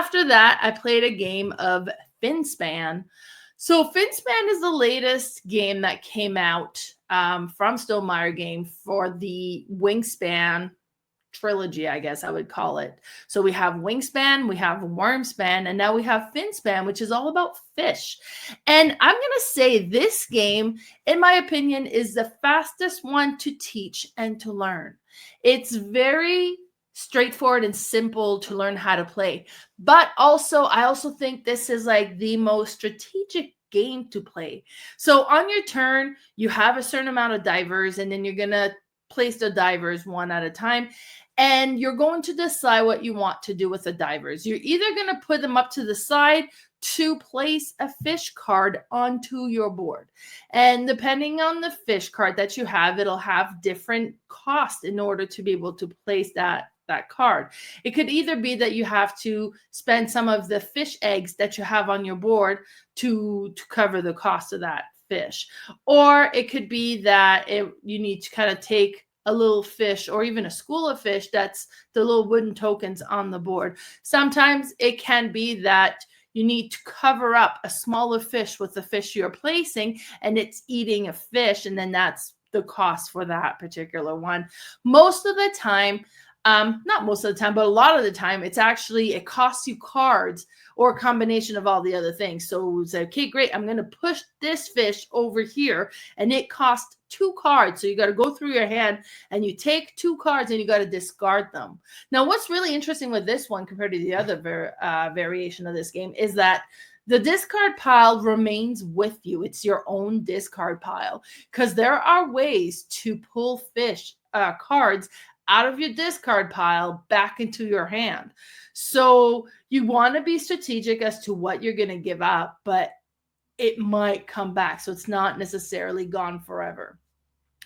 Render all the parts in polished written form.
after that, I played a game of Finspan. So Finspan is the latest game that came out from Stonemaier Game for the Wingspan trilogy, I guess I would call it. So we have Wingspan, we have Wormspan, and now we have Finspan, which is all about fish. And I'm going to say this game, in my opinion, is the fastest one to teach and to learn. It's very straightforward and simple to learn how to play. But also, I also think this is like the most strategic game to play. So on your turn, you have a certain amount of divers, and then you're going to place the divers one at a time. And you're going to decide what you want to do with the divers. You're either going to put them up to the side to place a fish card onto your board. And depending on the fish card that you have, it'll have different costs in order to be able to place that card. It could either be that you have to spend some of the fish eggs that you have on your board to cover the cost of that fish. Or it could be that you need to kind of take a little fish or even a school of fish that's the little wooden tokens on the board. Sometimes it can be that you need to cover up a smaller fish with the fish you're placing and it's eating a fish, and then that's the cost for that particular one. Most of the time, not most of the time, but a lot of the time, it costs you cards or a combination of all the other things. So it's like, okay, great, I'm going to push this fish over here, and it costs 2 cards. So you got to go through your hand and you take 2 cards and you got to discard them. Now, what's really interesting with this one compared to the other variation of this game is that the discard pile remains with you. It's your own discard pile, because there are ways to pull fish cards out of your discard pile back into your hand. So you want to be strategic as to what you're going to give up, but it might come back. So it's not necessarily gone forever.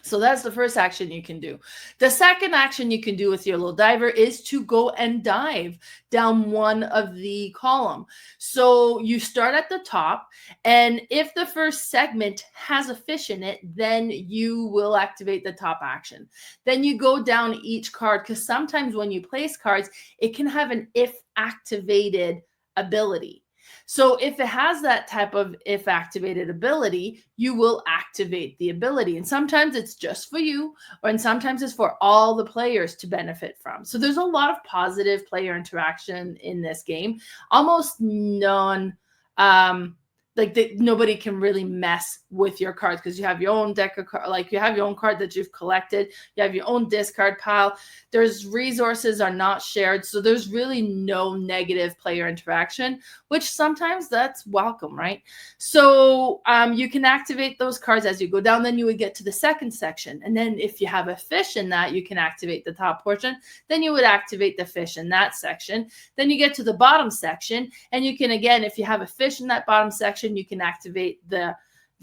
So that's the first action you can do. The second action you can do with your little diver is to go and dive down one of the column. So you start at the top, and if the first segment has a fish in it, then you will activate the top action. Then you go down each card, because sometimes when you place cards, it can have an if activated ability. So if it has that type of if activated ability, you will activate the ability. And sometimes it's just for you, and sometimes it's for all the players to benefit from. So there's a lot of positive player interaction in this game. Almost none. Nobody can really mess with your cards, because you have your own deck of cards. Like, you have your own card that you've collected. You have your own discard pile. There's resources are not shared. So there's really no negative player interaction, which sometimes that's welcome, right? So you can activate those cards as you go down. Then you would get to the second section. And then if you have a fish in that, you can activate the top portion. Then you would activate the fish in that section. Then you get to the bottom section. And you can, again, if you have a fish in that bottom section, you can activate the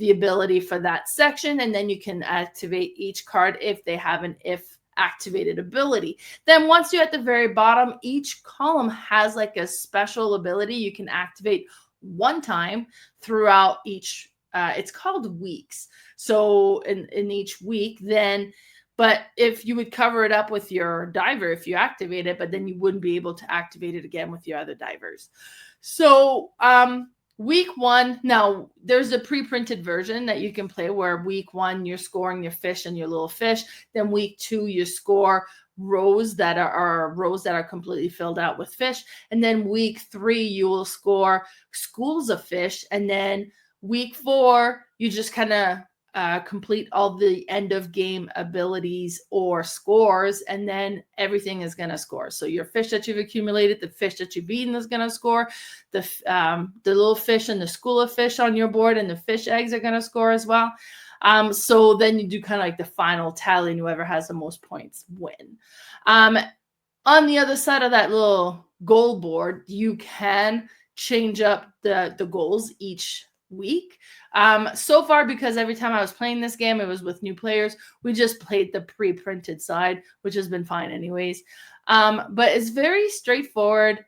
ability for that section, and then you can activate each card if they have an if activated ability. Then once you're at the very bottom, each column has like a special ability you can activate one time throughout each it's called weeks. So in each week, then, but if you would cover it up with your diver if you activate it, but then you wouldn't be able to activate it again with your other divers. So week 1, now there's a pre-printed version that you can play where week 1 you're scoring your fish and your little fish. Then week 2 you score rows that are completely filled out with fish. And then week 3 you will score schools of fish. And then week 4 you just kind of complete all the end of game abilities or scores, and then everything is going to score. So your fish that you've accumulated, the fish that you've eaten is going to score. The little fish and the school of fish on your board and the fish eggs are going to score as well. So then you do kind of like the final tally, and whoever has the most points win. On the other side of that little goal board, you can change up the goals each week. So far, because every time I was playing this game, it was with new players, we just played the pre-printed side, which has been fine anyways. But it's very straightforward,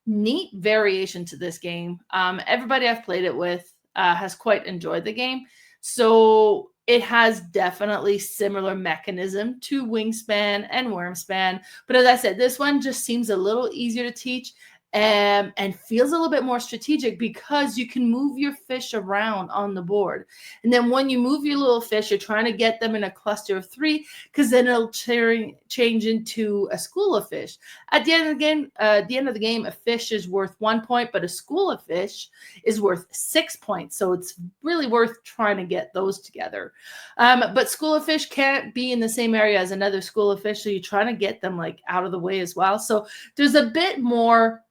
neat variation to this game. Everybody I've played it with has quite enjoyed the game. So it has definitely similar mechanism to Wingspan and Wormspan. But as I said, this one just seems a little easier to teach. and feels a little bit more strategic because you can move your fish around on the board. And then when you move your little fish, you're trying to get them in a cluster of 3, because then it'll change into a school of fish. At the end of the game, a fish is worth 1 point, but a school of fish is worth 6 points. So it's really worth trying to get those together. But school of fish can't be in the same area as another school of fish, so you're trying to get them like out of the way as well. So there's a bit more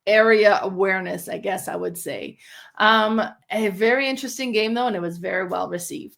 area awareness, I guess I would say. A very interesting game though, and it was very well received.